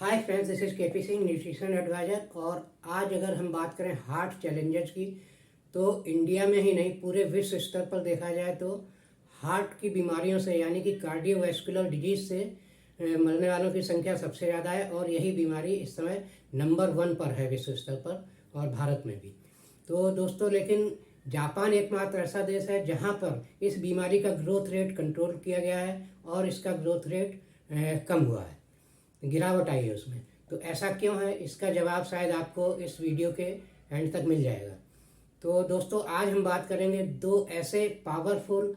Hi friends, this is KP Singh, nutrition adviser. और आज अगर हम बात करें हार्ट चैलेंजेस की, तो इंडिया में ही नहीं पूरे विश्व स्तर पर देखा जाए तो हार्ट की बीमारियों से यानी कि कार्डियोवैस्कुलर डिजीज से मरने वालों की संख्या सबसे ज़्यादा है। और यही बीमारी इस समय नंबर 1 पर है विश्व स्तर पर, और भारत में भी। तो दोस्तों, लेकिन जापान एकमात्र ऐसा देश है जहां पर इस बीमारी का ग्रोथ रेट कंट्रोल किया गया है और इसका ग्रोथ रेट कम हुआ है, गिरावट आई है उसमें। तो ऐसा क्यों है, इसका जवाब शायद आपको इस वीडियो के एंड तक मिल जाएगा। तो दोस्तों, आज हम बात करेंगे दो ऐसे पावरफुल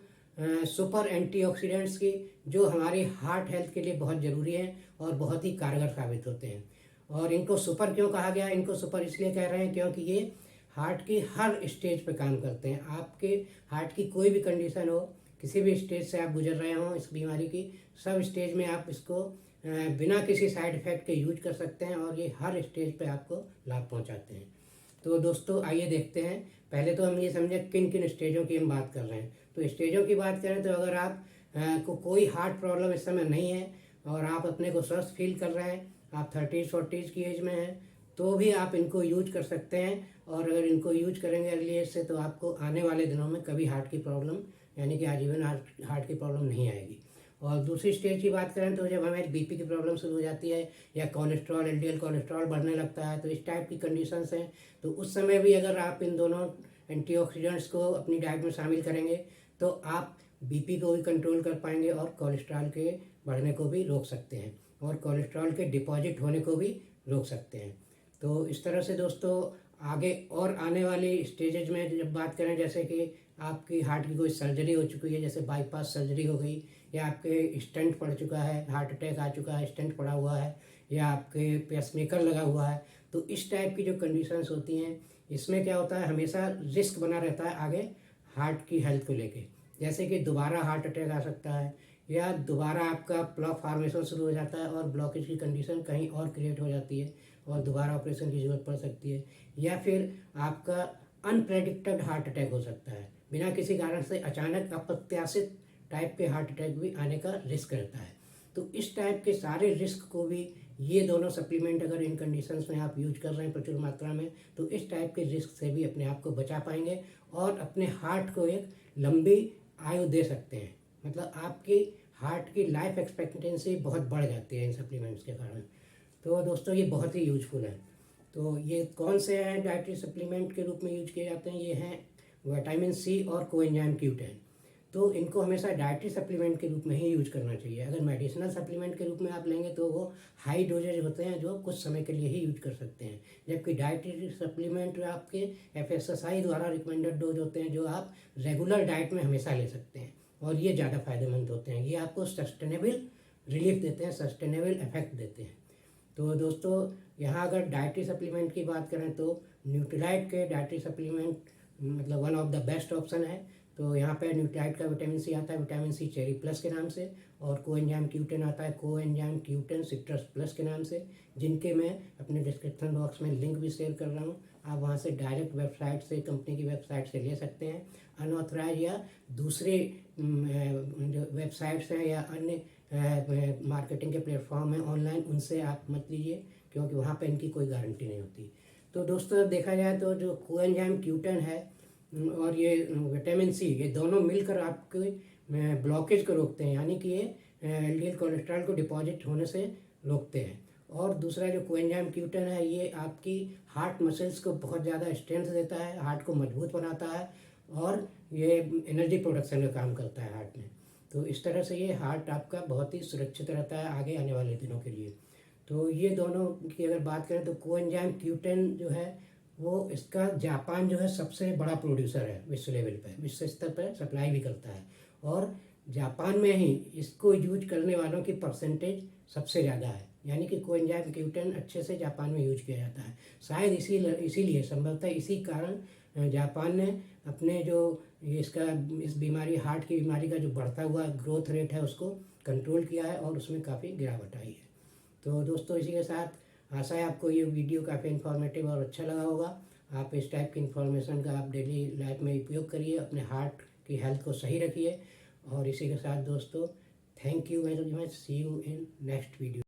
सुपर एंटीऑक्सीडेंट्स की जो हमारी हार्ट हेल्थ के लिए बहुत ज़रूरी हैं और बहुत ही कारगर साबित होते हैं। और इनको सुपर क्यों कहा गया? इनको सुपर इसलिए कह रहे हैं क्योंकि ये हार्ट की हर स्टेज पे काम करते हैं। आपके हार्ट की कोई भी कंडीशन हो, किसी भी स्टेज से आप गुजर रहे हो इस बीमारी की, सब स्टेज में आप इसको बिना किसी साइड इफेक्ट के यूज कर सकते हैं और ये हर स्टेज पे आपको लाभ पहुंचाते हैं। तो दोस्तों, आइए देखते हैं। पहले तो हम ये समझें किन किन स्टेजों की हम बात कर रहे हैं। तो स्टेजों की बात करें तो अगर आप को कोई हार्ट प्रॉब्लम इस समय नहीं है और आप अपने को स्वस्थ फील कर रहे हैं, आप 30-40 की एज में हैं, तो भी आप इनको यूज कर सकते हैं। और अगर इनको यूज करेंगे अर्ली एज से, तो आपको आने वाले दिनों में कभी हार्ट की प्रॉब्लम यानी कि आजीवन हार्ट की प्रॉब्लम नहीं आएगी। और दूसरी स्टेज की बात करें तो जब हमें बीपी की प्रॉब्लम शुरू हो जाती है या कोलेस्ट्रॉल, एलडीएल कोलेस्ट्रॉल बढ़ने लगता है, तो इस टाइप की कंडीशंस हैं। तो उस समय भी अगर आप इन दोनों एंटीऑक्सीडेंट्स को अपनी डाइट में शामिल करेंगे तो आप बीपी को भी कंट्रोल कर पाएंगे और कोलेस्ट्रॉल के बढ़ने को भी रोक सकते हैं और कोलेस्ट्रॉल के डिपॉजिट होने को भी रोक सकते हैं। तो इस तरह से दोस्तों, आगे और आने वाली स्टेजेज में जब बात करें, जैसे कि आपकी हार्ट की कोई सर्जरी हो चुकी है, जैसे बाईपास सर्जरी हो गई, या आपके स्टेंट पड़ चुका है, हार्ट अटैक आ चुका है, स्टेंट पड़ा हुआ है, या आपके पेसमेकर लगा हुआ है, तो इस टाइप की जो कंडीशंस होती हैं, इसमें क्या होता है, हमेशा रिस्क बना रहता है आगे हार्ट की हेल्थ को लेके। जैसे कि दोबारा हार्ट अटैक आ सकता है, या दोबारा आपका प्लॉक फार्मेशन शुरू हो जाता है और ब्लॉकेज की कंडीशन कहीं और क्रिएट हो जाती है और दोबारा ऑपरेशन की जरूरत पड़ सकती है। या फिर आपका अनप्रेडिक्टेड हार्ट अटैक हो सकता है, बिना किसी कारण से अचानक अप्रत्याशित टाइप के हार्ट अटैक भी आने का रिस्क रहता है। तो इस टाइप के सारे रिस्क को भी ये दोनों सप्लीमेंट अगर इन कंडीशंस में आप यूज कर रहे हैं प्रचुर मात्रा में, तो इस टाइप के रिस्क से भी अपने आप को बचा पाएंगे और अपने हार्ट को एक लंबी आयु दे सकते हैं। मतलब आपकी हार्ट की लाइफ एक्सपेक्टेंसी बहुत बढ़ जाती है इन सप्लीमेंट्स के कारण। तो दोस्तों, ये बहुत ही यूजफुल है। तो ये कौन से हैं डाइटरी सप्लीमेंट के रूप में यूज किए जाते हैं? ये हैं विटामिन सी और कोएंजाइम Q10। तो इनको हमेशा डाइटरी सप्लीमेंट के रूप में ही यूज करना चाहिए। अगर मेडिसिनल सप्लीमेंट के रूप में आप लेंगे तो वो हाई डोजेज होते हैं जो कुछ समय के लिए ही यूज कर सकते हैं, जबकि डाइटरी सप्लीमेंट आपके FSSAI द्वारा रिकमेंडेड डोज होते हैं जो आप रेगुलर डाइट में हमेशा ले सकते हैं, और ये ज़्यादा फायदेमंद होते हैं। ये आपको सस्टेनेबल रिलीफ देते हैं, सस्टेनेबल इफेक्ट देते हैं। तो दोस्तों, यहाँ अगर डाइटरी सप्लीमेंट की बात करें तो न्यूट्रीलाइट के डाइटरी सप्लीमेंट मतलब one of the best option है। तो यहाँ पे न्यूट्रीलाइट का विटामिन सी आता है विटामिन सी चेरी प्लस के नाम से, और कोएंजाइम Q10 आता है कोएंजाइम Q10 सिट्रस प्लस के नाम से, जिनके मैं अपने डिस्क्रिप्शन बॉक्स में लिंक भी शेयर कर रहा हूँ। आप वहाँ से डायरेक्ट वेबसाइट से, कंपनी की वेबसाइट से ले सकते हैं। अनऑथराइज या दूसरे जो वेबसाइट्स हैं या अन्य मार्केटिंग के प्लेटफॉर्म हैं ऑनलाइन, उनसे आप मत लीजिए क्योंकि वहाँ पे इनकी कोई गारंटी नहीं होती। तो दोस्तों, देखा जाए तो जो कोएंजाइम Q10 है और ये विटामिन सी, ये दोनों मिलकर आपके ब्लॉकेज को रोकते हैं, यानी कि ये एलडीएल कोलेस्ट्रॉल को डिपॉजिट होने से रोकते हैं। और दूसरा जो कोएंजाइम Q10 है, ये आपकी हार्ट मसल्स को बहुत ज़्यादा स्ट्रेंथ देता है, हार्ट को मजबूत बनाता है और ये एनर्जी प्रोडक्शन का काम करता है हार्ट में। तो इस तरह से ये हार्ट आपका बहुत ही सुरक्षित रहता है आगे आने वाले दिनों के लिए। तो ये दोनों की अगर बात करें तो कोएंजाइम Q10 जो है वो, इसका जापान जो है सबसे बड़ा प्रोड्यूसर है विश्व लेवल पे, विश्व स्तर पर सप्लाई भी करता है। और जापान में ही इसको यूज करने वालों की परसेंटेज सबसे ज़्यादा है, यानी कि कोएंजाइम Q10 अच्छे से जापान में यूज किया जाता है। शायद इसीलिए संभवतः इसी कारण जापान ने अपने जो इसका इस बीमारी, हार्ट की बीमारी का जो बढ़ता हुआ ग्रोथ रेट है उसको कंट्रोल किया है और उसमें काफ़ी गिरावट आई है। तो दोस्तों, इसी के साथ आशा है आपको ये वीडियो काफ़ी इन्फॉर्मेटिव और अच्छा लगा होगा। आप इस टाइप की इन्फॉर्मेशन का आप डेली लाइफ में उपयोग करिए, अपने हार्ट की हेल्थ को सही रखिए। और इसी के साथ दोस्तों, thank you very much, see you in next video.